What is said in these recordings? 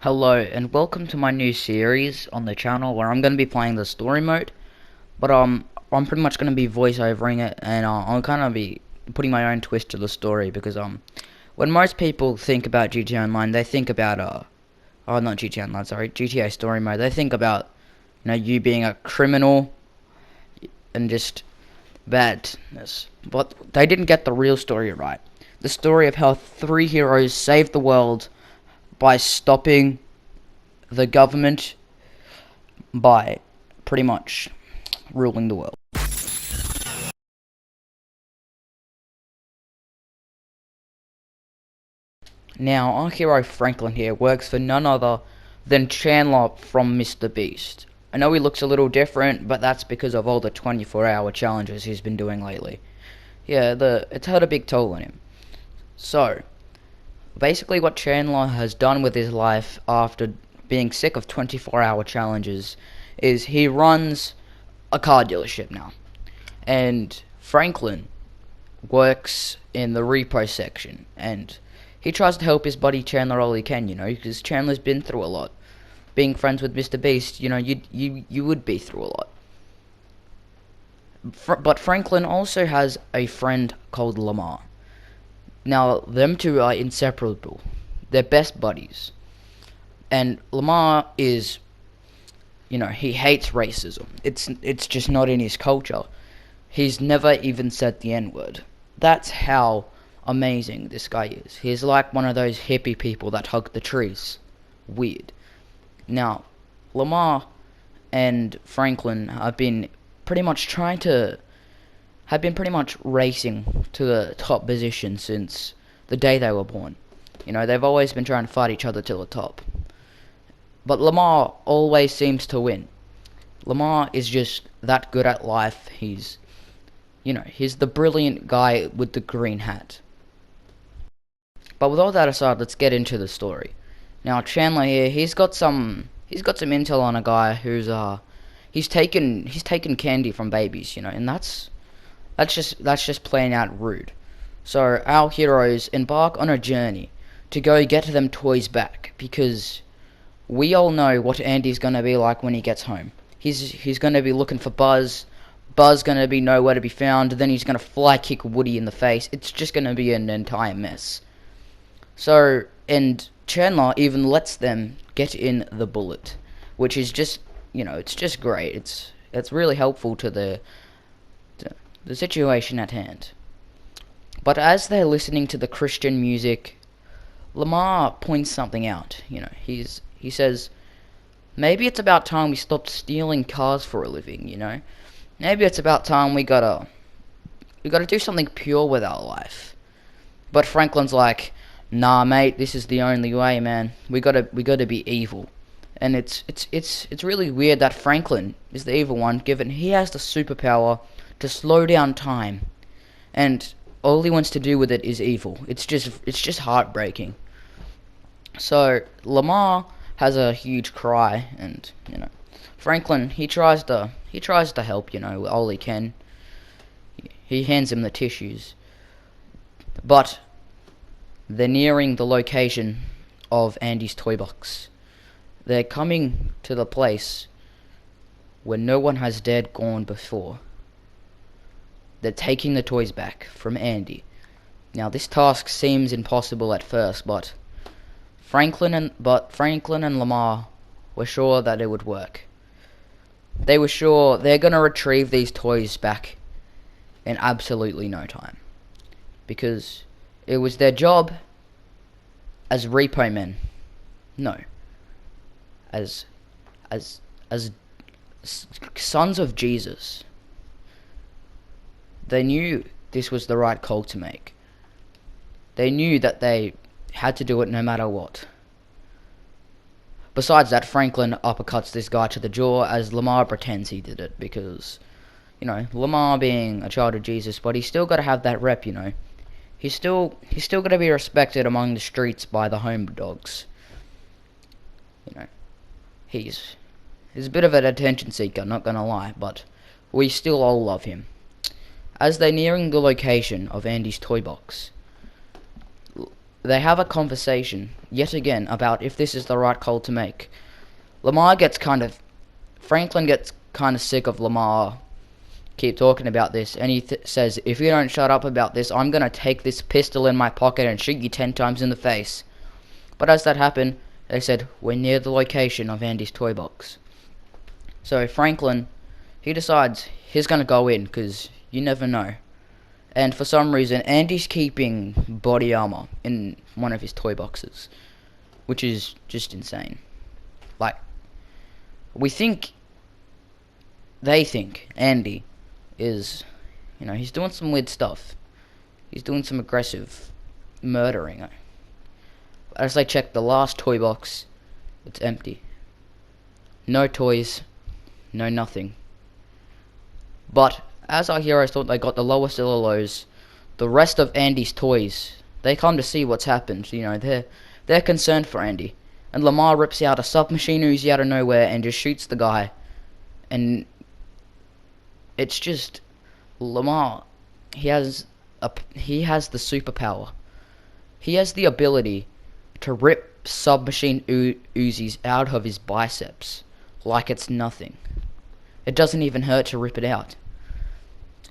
Hello and welcome to my new series on the channel where I'm going to be playing the story mode, but I'm pretty much going to be voiceovering it, and I'll kind of be putting my own twist to the story because when most people think about GTA Online, they think about oh, not GTA Online, sorry, GTA story mode. They think about, you being a criminal and just badness, but they didn't get the real story right. The story of how three heroes saved the world by stopping the government by pretty much ruling the world. Now, our hero Franklin here works for none other than Chandler from Mr. Beast. I know he looks a little different, but that's because of all the 24-hour challenges he's been doing lately. Yeah, it's had a big toll on him. So, basically what Chandler has done with his life after being sick of 24-hour challenges is he runs a car dealership now. And Franklin works in the repo section, and he tries to help his buddy Chandler all he can, because Chandler's been through a lot. Being friends with Mr. Beast, you would be through a lot. But Franklin also has a friend called Lamar. Now, them two are inseparable. They're best buddies. And Lamar is, he hates racism. It's just not in his culture. He's never even said the N-word. That's how amazing this guy is. He's like one of those hippie people that hug the trees. Weird. Now, Lamar and Franklin have been pretty much racing to the top position since the day they were born. They've always been trying to fight each other to the top. But Lamar always seems to win. Lamar is just that good at life. He's the brilliant guy with the green hat. But with all that aside, let's get into the story. Now, Chandler here, he's got some intel on a guy who's he's taken candy from babies, and that's just plain out rude. So our heroes embark on a journey to go get them toys back, because we all know what Andy's gonna be like when he gets home. He's gonna be looking for Buzz. Buzz gonna be nowhere to be found. Then he's gonna fly kick Woody in the face. It's just gonna be an entire mess. So, and Chandler even lets them get in the Bullet, which is just, it's just great. It's really helpful to the situation at hand. But as they're listening to the Christian music, Lamar points something out. He says, maybe it's about time we stopped stealing cars for a living. Maybe it's about time we gotta do something pure with our life. But Franklin's like, nah, mate, this is the only way, man. We gotta be evil. And it's really weird that Franklin is the evil one, given he has the superpower to slow down time, and all he wants to do with it is evil. It's just heartbreaking. So Lamar has a huge cry, and Franklin he tries to help, all he can. He hands him the tissues, but they're nearing the location of Andy's toy box. They're coming to the place where no one has dared gone before. They're taking the toys back from Andy. Now, this task seems impossible at first, but Franklin and Lamar were sure that it would work. They were sure they're gonna retrieve these toys back in absolutely no time, because it was their job as repo men. No, as sons of Jesus. They knew this was the right call to make. They knew that they had to do it no matter what. Besides that, Franklin uppercuts this guy to the jaw as Lamar pretends he did it, because, Lamar being a child of Jesus, but he's still got to have that rep, He's still got to be respected among the streets by the home dogs. He's a bit of an attention seeker, not gonna lie, but we still all love him. As they're nearing the location of Andy's toy box, They have a conversation, yet again, about if this is the right call to make. Lamar gets kind of... Franklin gets kind of sick of Lamar keep talking about this, and he says, if you don't shut up about this, I'm gonna take this pistol in my pocket and shoot you 10 times in the face. But as that happened, they said, we're near the location of Andy's toy box. So Franklin, he decides he's gonna go in, because you never know. And for some reason, Andy's keeping body armor in one of his toy boxes, which is just insane. Like, they think Andy is, he's doing some weird stuff. He's doing some aggressive murdering. As I check the last toy box, it's empty. No toys, no nothing. But as our heroes thought they got the lowest of the lows, the rest of Andy's toys, they come to see what's happened. They're concerned for Andy. And Lamar rips out a submachine Uzi out of nowhere and just shoots the guy. And it's just Lamar. He has the superpower. He has the ability to rip submachine Uzis out of his biceps like it's nothing. It doesn't even hurt to rip it out.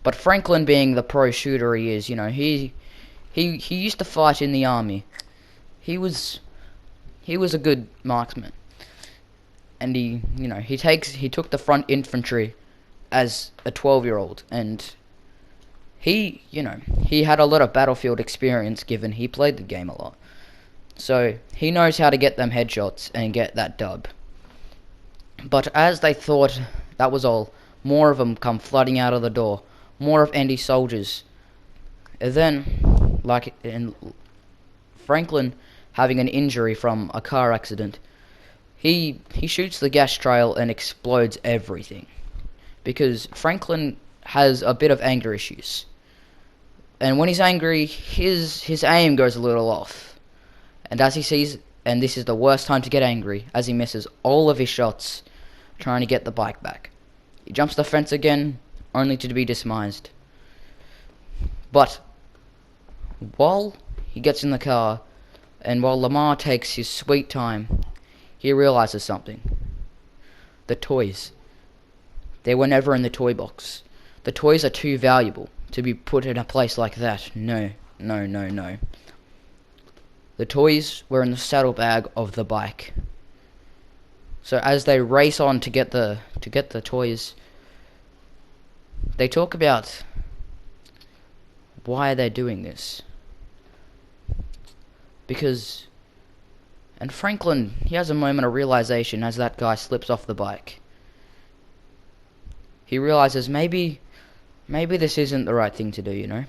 But Franklin, being the pro shooter he is, he used to fight in the army. He was a good marksman. And he took the front infantry as a 12-year-old, and he had a lot of battlefield experience given he played the game a lot. So he knows how to get them headshots and get that dub. But as they thought that was all, more of them come flooding out of the door. More of Andy's soldiers. And then, Franklin having an injury from a car accident, he shoots the gas trail and explodes everything. Because Franklin has a bit of anger issues. And when he's angry, his aim goes a little off. And as he sees, and this is the worst time to get angry, as he misses all of his shots trying to get the bike back. He jumps the fence again, only to be dismised. But while he gets in the car, and while Lamar takes his sweet time, he realizes something. The toys. They were never in the toy box. The toys are too valuable to be put in a place like that. No. The toys were in the saddlebag of the bike. So as they race on to get the toys, they talk about why they're doing this. And Franklin, he has a moment of realization as that guy slips off the bike. He realizes maybe this isn't the right thing to do,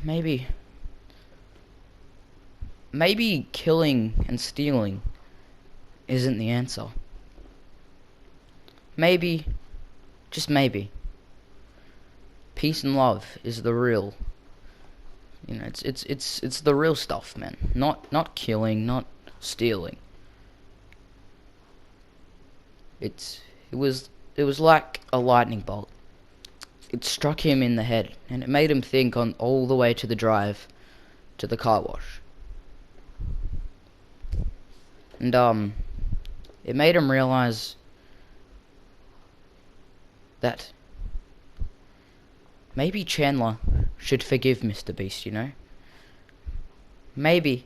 Maybe killing and stealing isn't the answer. Maybe, just maybe, peace and love is the real. It's the real stuff, man. Not killing, not stealing. It was like a lightning bolt. It struck him in the head, and it made him think on all the way to the drive to the car wash. And it made him realize that maybe Chandler should forgive Mr. Beast, Maybe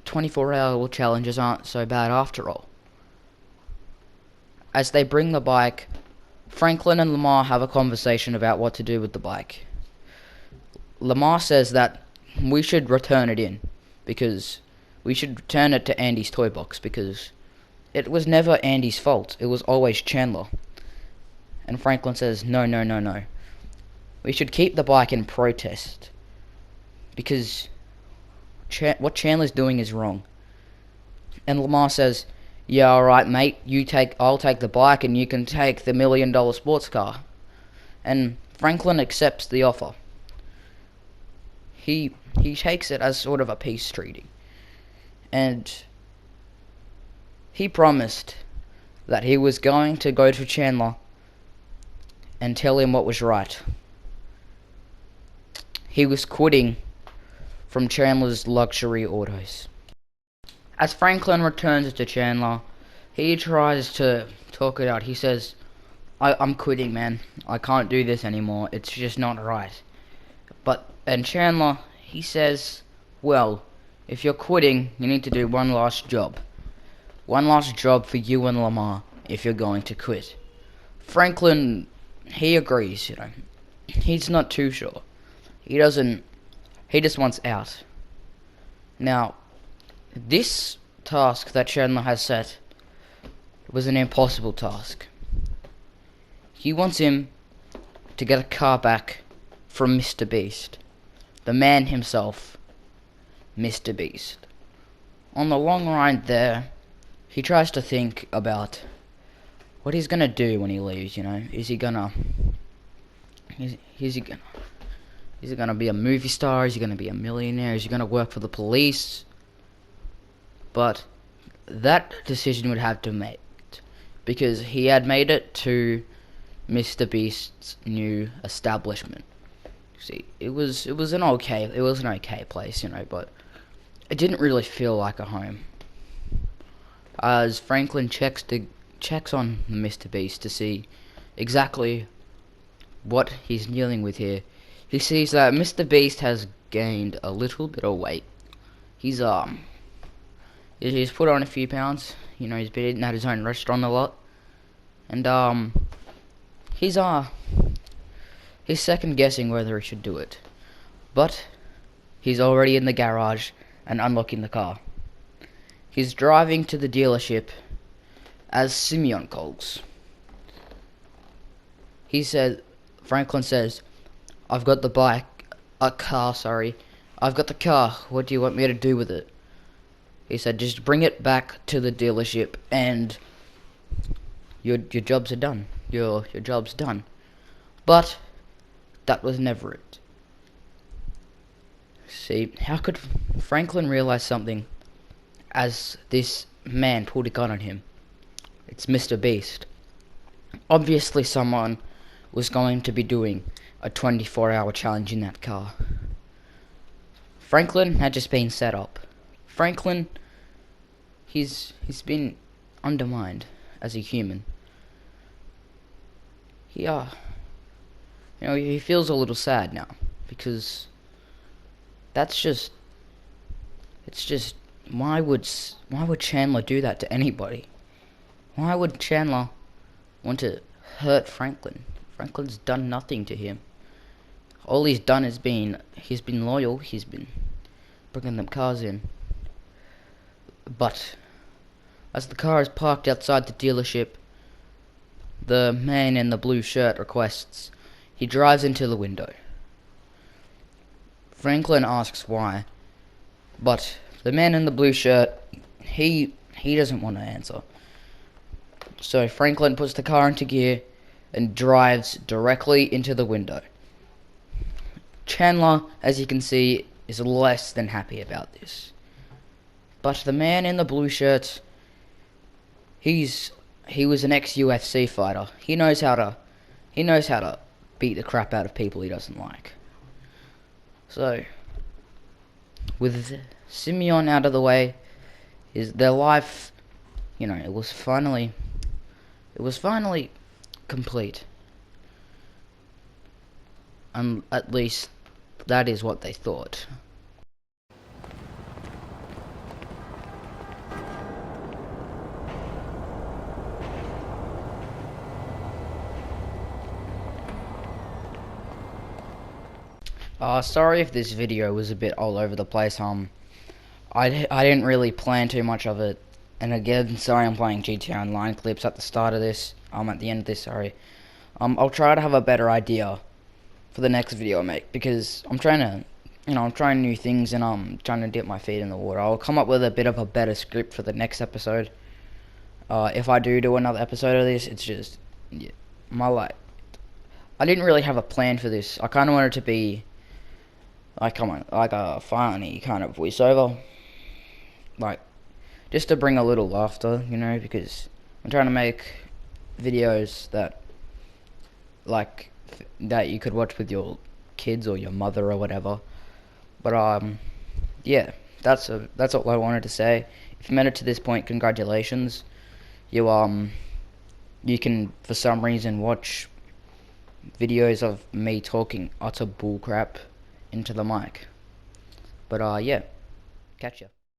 24-hour challenges aren't so bad after all. As they bring the bike, Franklin and Lamar have a conversation about what to do with the bike. Lamar says that we should return it in, because we should return it to Andy's toy box, because it was never Andy's fault. It was always Chandler. And Franklin says, no. We should keep the bike in protest, because what Chandler's doing is wrong. And Lamar says, yeah, alright mate, I'll take the bike and you can take the $1 million sports car. And Franklin accepts the offer. He takes it as sort of a peace treaty. And he promised that he was going to go to Chandler and tell him what was right. He was quitting from Chandler's luxury autos. As Franklin returns to Chandler, he tries to talk it out. He says, I'm quitting, man. I can't do this anymore. It's just not right. And Chandler, he says, well, if you're quitting, you need to do one last job. One last job for you and Lamar if you're going to quit. Franklin, he agrees, He's not too sure. He just wants out. Now, this task that Chandler has set was an impossible task. He wants him to get a car back from Mr. Beast. The man himself, Mr. Beast. On the long ride there, he tries to think about what he's gonna do when he leaves, Is he gonna be a movie star? Is he gonna be a millionaire? Is he gonna work for the police? But that decision would have to be made, because he had made it to Mr. Beast's new establishment. See, it was an okay place, but it didn't really feel like a home. As Franklin checks on Mr. Beast to see exactly what he's dealing with here, he sees that Mr. Beast has gained a little bit of weight. He's put on a few pounds. He's been eating at his own restaurant a lot, and he's second guessing whether he should do it. But he's already in the garage and unlocking the car. He's driving to the dealership as Simeon calls. Franklin says, I've got the car. I've got the car. What do you want me to do with it? He said, just bring it back to the dealership and your jobs are done. Your job's done. But that was never it. See, how could Franklin realize something as this man pulled a gun on him? It's Mr. Beast. Obviously someone was going to be doing a 24-hour challenge in that car. Franklin had just been set up. Franklin, he's been undermined as a human. He feels a little sad now, because it's just why would Chandler do that to anybody? Why would Chandler want to hurt Franklin? Franklin's done nothing to him. All he's done is he's been loyal. He's been bringing them cars in. But as the car is parked outside the dealership, the man in the blue shirt requests he drives into the window. Franklin asks why, but the man in the blue shirt, he doesn't want to answer. So Franklin puts the car into gear and drives directly into the window. Chandler, as you can see, is less than happy about this. But the man in the blue shirt, he was an ex-UFC fighter. He knows how to beat the crap out of people he doesn't like. So, with Simeon out of the way, their life, it was finally complete. And at least that is what they thought. Sorry if this video was a bit all over the place. I didn't really plan too much of it. And again, sorry I'm playing GTA Online clips at the start of this. At the end of this, sorry. I'll try to have a better idea for the next video I make, because I'm trying to, I'm trying new things, and I'm trying to dip my feet in the water. I'll come up with a bit of a better script for the next episode. If I do another episode of this, it's just, my life. I didn't really have a plan for this. I kind of wanted it to be like a funny kind of voiceover, just to bring a little laughter, because I'm trying to make videos that you could watch with your kids or your mother or whatever. But yeah, that's all I wanted to say. If you made it to this point, congratulations. You you can for some reason watch videos of me talking utter bullcrap into the mic. But yeah, catch ya.